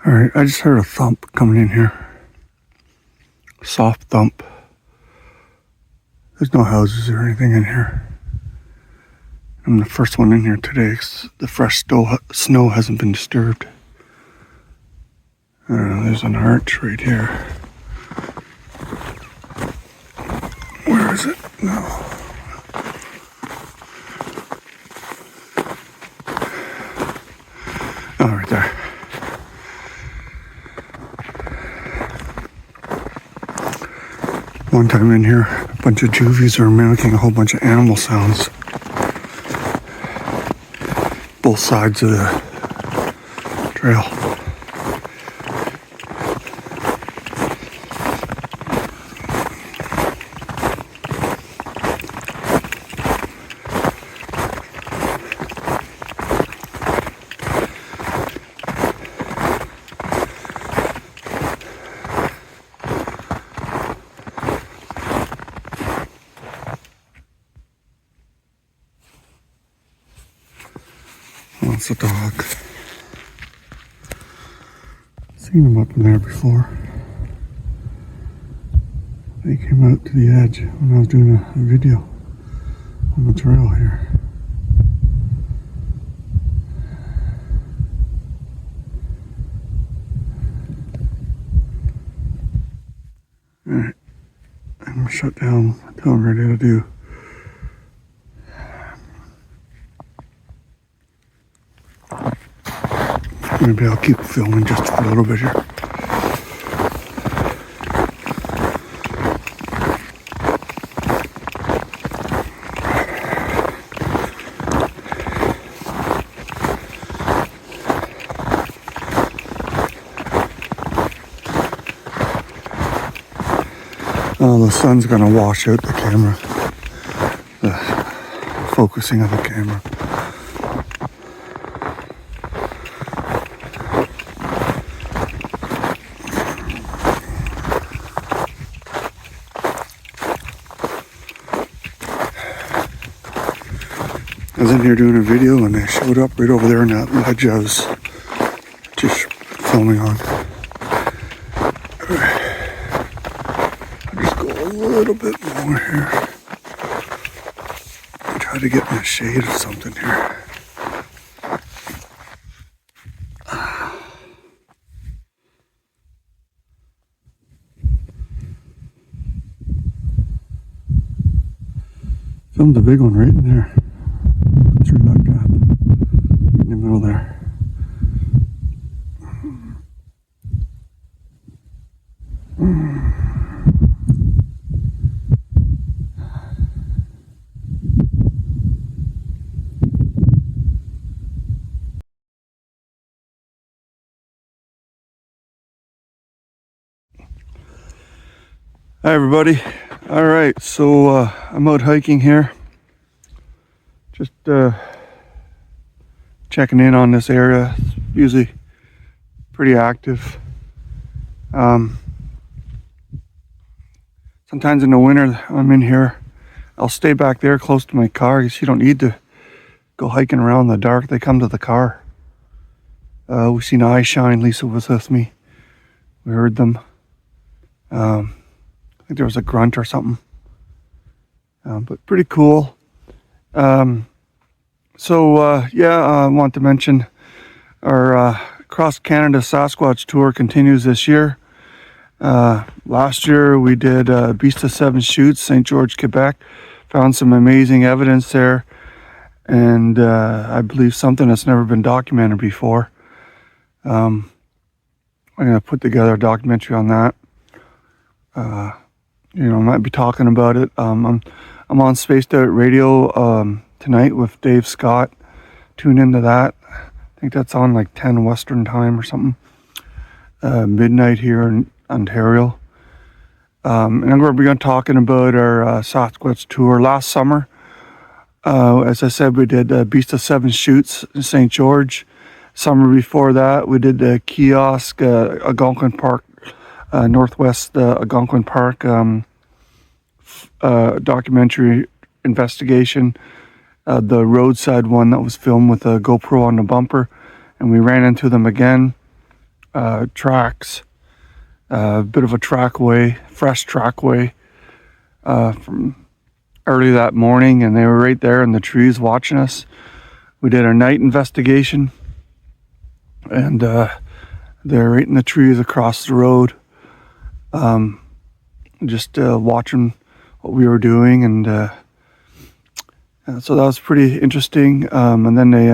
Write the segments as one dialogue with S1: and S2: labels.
S1: Alright, I just heard a thump coming in here. Soft thump. There's no houses or anything in here. I'm the first one in here today 'cause the fresh snow hasn't been disturbed. I don't know, there's an arch right here. Where is it? No. Oh, right there. One time in here, a bunch of juvies are mimicking a whole bunch of animal sounds. Both sides of the trail. Oh, it's a dog. Seen him up in there before. They came out to the edge when I was doing a video on the trail here. Alright, I'm gonna shut down until I'm ready to do. Maybe I'll keep filming just for a little bit here. Oh, the sun's gonna wash out the camera. The focusing of the camera. I was in here doing a video and they showed up right over there in that ledge I was just filming on. I'll just go a little bit more here. Try to get in the shade of something here. Filmed a big one right in there. Through that gap in the middle there. Hi everybody. All right, so I'm out hiking here. Just checking in on this area. It's usually pretty active. Sometimes in the winter I'm in here. I'll stay back there close to my car because you don't need to go hiking around in the dark. They come to the car. We've seen eye shine. Lisa was with me. We heard them. I think there was a grunt or something. But pretty cool. I want to mention our Across Canada Sasquatch tour continues this year. Last year we did Beast of Seven Chutes, St. George, Quebec. Found some amazing evidence there, and I believe something that's never been documented before. I'm going to put together a documentary on that. I might be talking about it. I'm on Spaced Out Radio tonight with Dave Scott. Tune into that. I think that's on like 10 Western time or something. Midnight here in Ontario. And I'm going to be talking about our Sasquatch tour last summer. As I said, we did Beast of Seven Chutes in St. George. Summer before that, we did the Kiosk, Algonquin Park, Northwest Algonquin Park documentary investigation. The roadside one that was filmed with a GoPro on the bumper, and we ran into them again. tracks, a bit of a trackway, fresh trackway from early that morning, and they were right there in the trees watching us. We did our night investigation, and they're right in the trees across the road, just watching what we were doing, and so that was pretty interesting. And then they,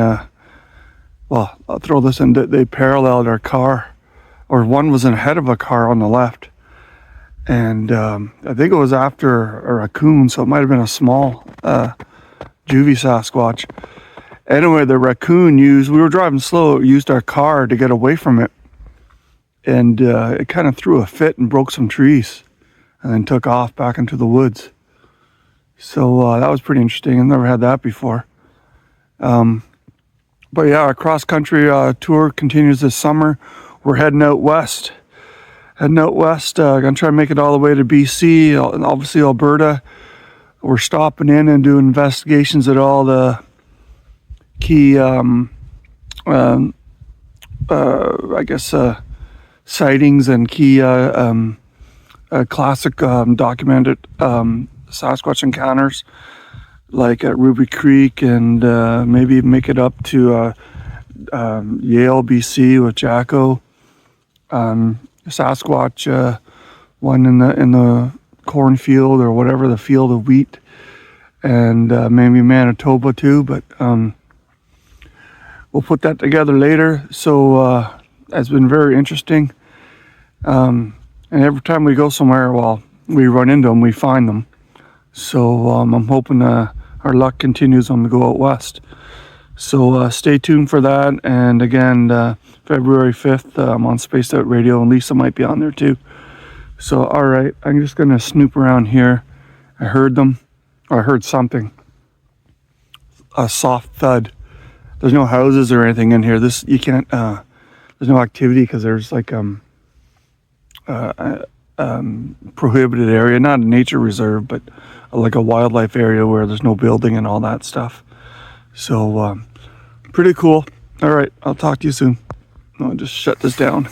S1: well, I'll throw this in, they paralleled our car, or one was ahead of a car on the left, and I think it was after a raccoon, so it might have been a small juvie Sasquatch. Anyway, the raccoon we were driving slow, it used our car to get away from it, and it kind of threw a fit and broke some trees and then took off back into the woods. So that was pretty interesting. I've never had that before. But yeah, our cross-country tour continues this summer. We're heading out west. Gonna try and make it all the way to BC, and obviously Alberta. We're stopping in and doing investigations at all the key, sightings and key classic documented Sasquatch encounters, like at Ruby Creek, and maybe make it up to Yale, BC with Jacko. Sasquatch, one in the cornfield or whatever, the field of wheat, and maybe Manitoba too. But we'll put that together later. So it's been very interesting. And every time we go somewhere, well, we run into them, we find them. So I'm hoping our luck continues when we go out west. So stay tuned for that. And again, February 5th, I'm on Spaced Out Radio, and Lisa might be on there too. So, all right, I'm just going to snoop around here. I heard them, or I heard something. A soft thud. There's no houses or anything in here. You can't, there's no activity because there's like prohibited area, not a nature reserve, but like a wildlife area where there's no building and all that stuff. So pretty cool. All right, I'll talk to you soon. I'll just shut this down.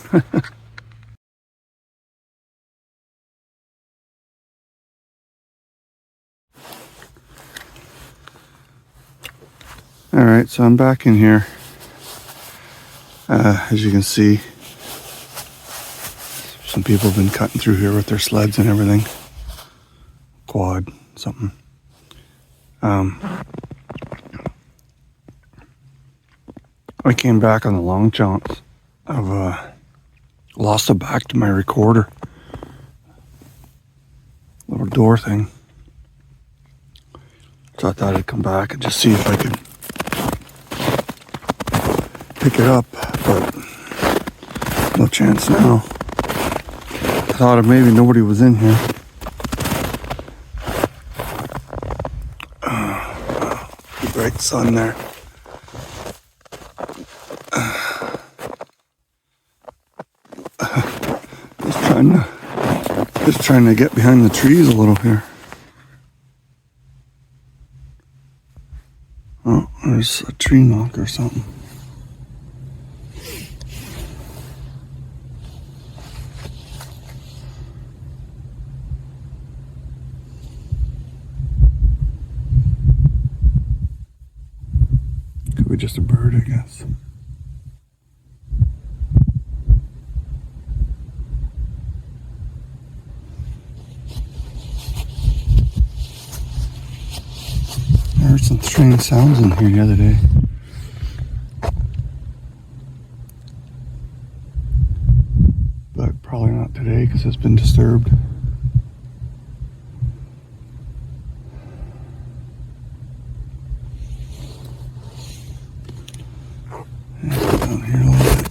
S1: All right, so I'm back in here. As you can see, some people have been cutting through here with their sleds and everything. Quad, something. I came back on the long jaunts. I've lost a back to my recorder. Little door thing. So I thought I'd come back and just see if I could pick it up, but no chance now. I thought maybe nobody was in here. The bright sun there. Just trying to get behind the trees a little here. Oh, there's a tree knock or something. Could be just a bird, I guess. I heard some strange sounds in here the other day. But probably not today because it's been disturbed. Down here a little bit.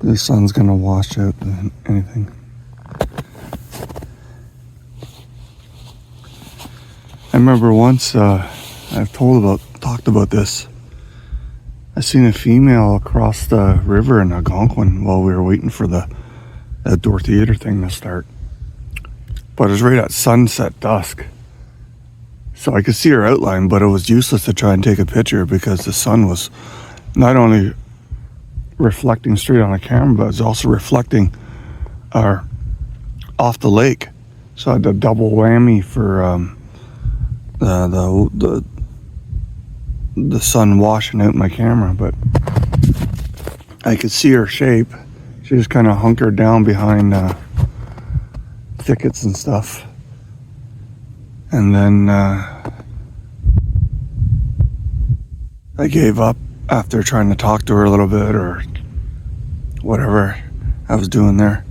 S1: The sun's gonna wash out anything. I remember once I've talked about this. I seen a female across the river in Algonquin while we were waiting for the outdoor theater thing to start. But it was right at sunset dusk. So I could see her outline, but it was useless to try and take a picture because the sun was not only reflecting straight on the camera, but it was also reflecting off the lake. So I had a double whammy for the sun washing out my camera, but I could see her shape. She just kind of hunkered down behind thickets and stuff. And then I gave up after trying to talk to her a little bit or whatever I was doing there.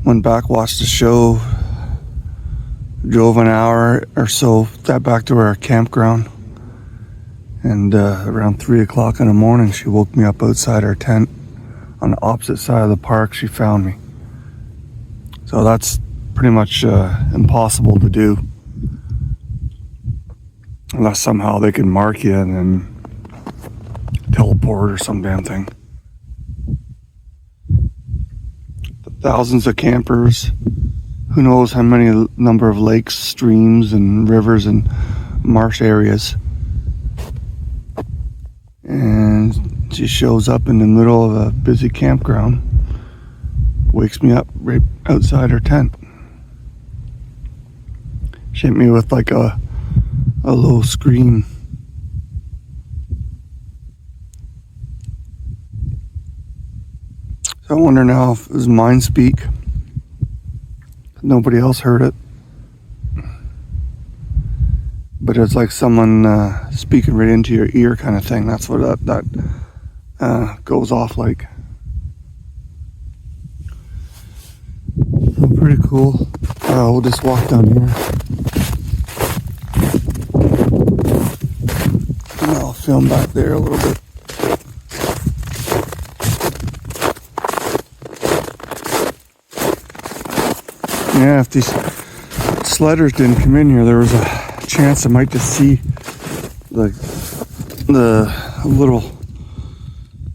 S1: Went back, watched the show, drove an hour or so, got back to our campground. And around 3 o'clock in the morning, she woke me up outside her tent on the opposite side of the park. She found me. So that's pretty much impossible to do. Unless somehow they can mark you and then teleport or some damn thing. Thousands of campers. Who knows how many number of lakes, streams, and rivers and marsh areas. And she shows up in the middle of a busy campground, wakes me up right outside her tent. She hit me with like a low scream. So I wonder now if it was mind speak. Nobody else heard it. But it's like someone speaking right into your ear kind of thing. That's what that goes off like. So pretty cool. We'll just walk down here. And I'll film back there a little bit. Yeah, if these sledders didn't come in here, there was a chance I might just see the little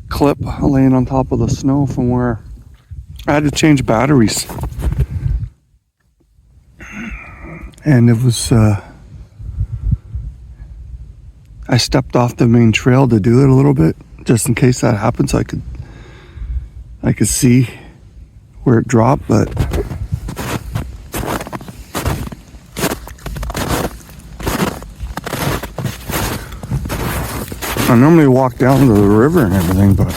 S1: clip laying on top of the snow from where I had to change batteries. And it was I stepped off the main trail to do it a little bit, just in case that happened, so I could see where it dropped, but I normally walk down to the river and everything, but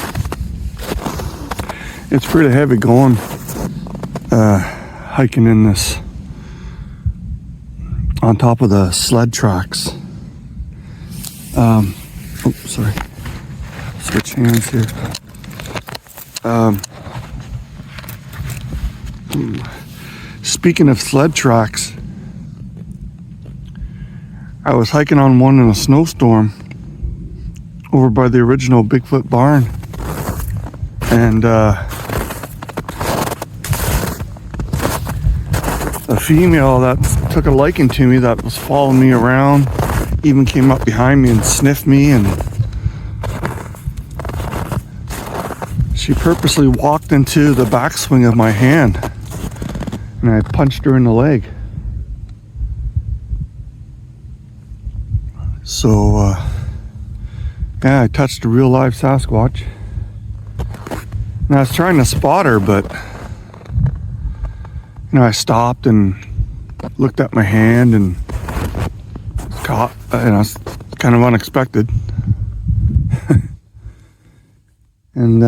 S1: it's pretty heavy going hiking in this on top of the sled tracks. Sorry. Switch hands here. Speaking of sled tracks, I was hiking on one in a snowstorm over by the original Bigfoot barn, and a female that took a liking to me, that was following me around, even came up behind me and sniffed me, and she purposely walked into the backswing of my hand, and I punched her in the leg. So yeah, I touched a real live Sasquatch. And I was trying to spot her, but I stopped and looked at my hand and caught, it's kind of unexpected. And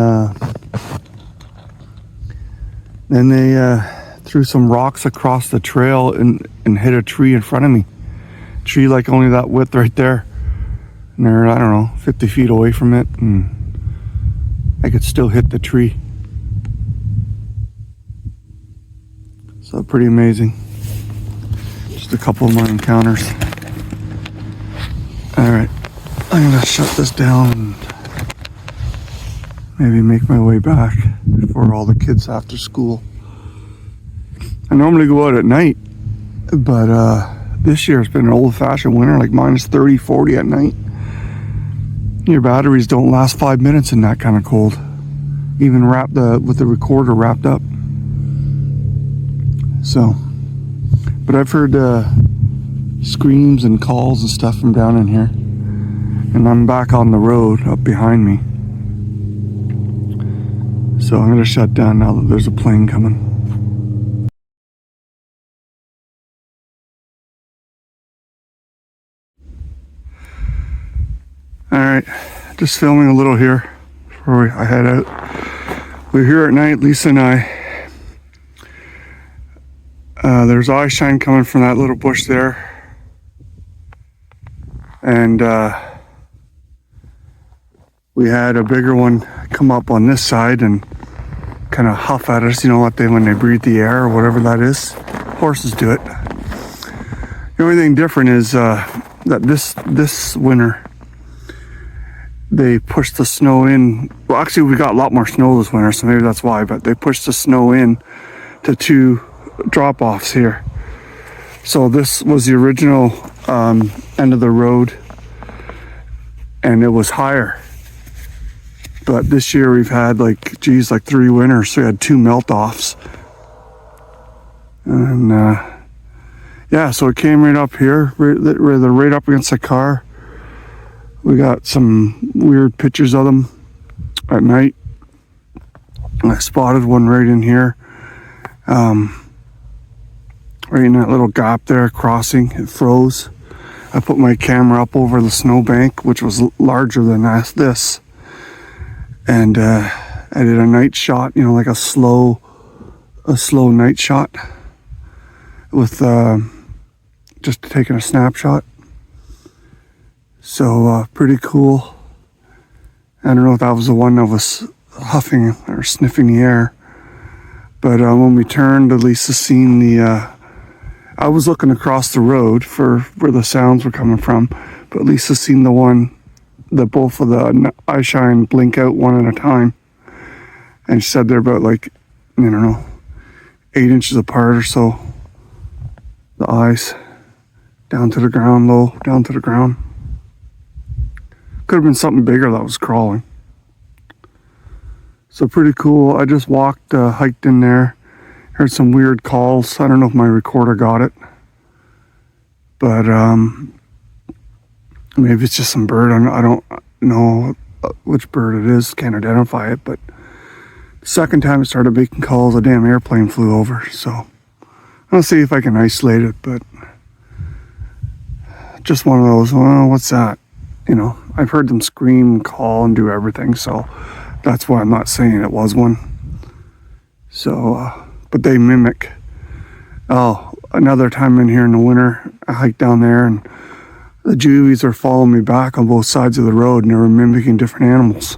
S1: then they threw some rocks across the trail and hit a tree in front of me. Tree like only that width right there. And they're, I don't know, 50 feet away from it, and I could still hit the tree. So pretty amazing. Just a couple of my encounters. Alright, I'm gonna shut this down and maybe make my way back before all the kids after school. I normally go out at night, but this year has been an old-fashioned winter, like minus 30, 40 at night. Your batteries don't last 5 minutes in that kind of cold. Even with the recorder wrapped up. So, but I've heard screams and calls and stuff from down in here. And I'm back on the road up behind me. So I'm going to shut down now that there's a plane coming. Alright, just filming a little here before I head out. We're here at night, Lisa and I. There's eye shine coming from that little bush there. And we had a bigger one come up on this side and kind of huff at us, you know what, when they breathe the air or whatever that is. Horses do it. The only thing different is that this winter, they pushed the snow in. Well, actually, we got a lot more snow this winter, so maybe that's why, but they pushed the snow in to 2 drop-offs here. So this was the original end of the road, and it was higher. But this year we've had like 3 winters, so we had 2 melt-offs. And yeah, so it came right up here, right up against the car. We got some weird pictures of them at night. I spotted one right in here. Right in that little gap there, crossing. It froze. I put my camera up over the snowbank, which was larger than this. And I did a night shot, you know, like a slow night shot with just taking a snapshot. So pretty cool. I don't know if that was the one that was huffing or sniffing the air. But when we turned, Lisa seen the... I was looking across the road for where the sounds were coming from. But Lisa seen the one, both of the eye shine blink out one at a time. And she said they're about like, I don't know, 8 inches apart or so. The eyes down to the ground, low, down to the ground. Could have been something bigger that was crawling. So pretty cool. I just walked, hiked in there. Heard some weird calls. I don't know if my recorder got it. But maybe it's just some bird. I don't know which bird it is. Can't identify it. But the second time it started making calls, a damn airplane flew over. So I'll see if I can isolate it. But just one of those, well, what's that? You know, I've heard them scream, call, and do everything, so that's why I'm not saying it was one. So, but they mimic. Oh, another time in here in the winter, I hiked down there, and the juvies are following me back on both sides of the road, and they were mimicking different animals.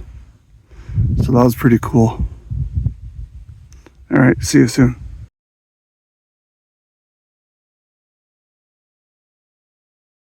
S1: So that was pretty cool. All right, see you soon.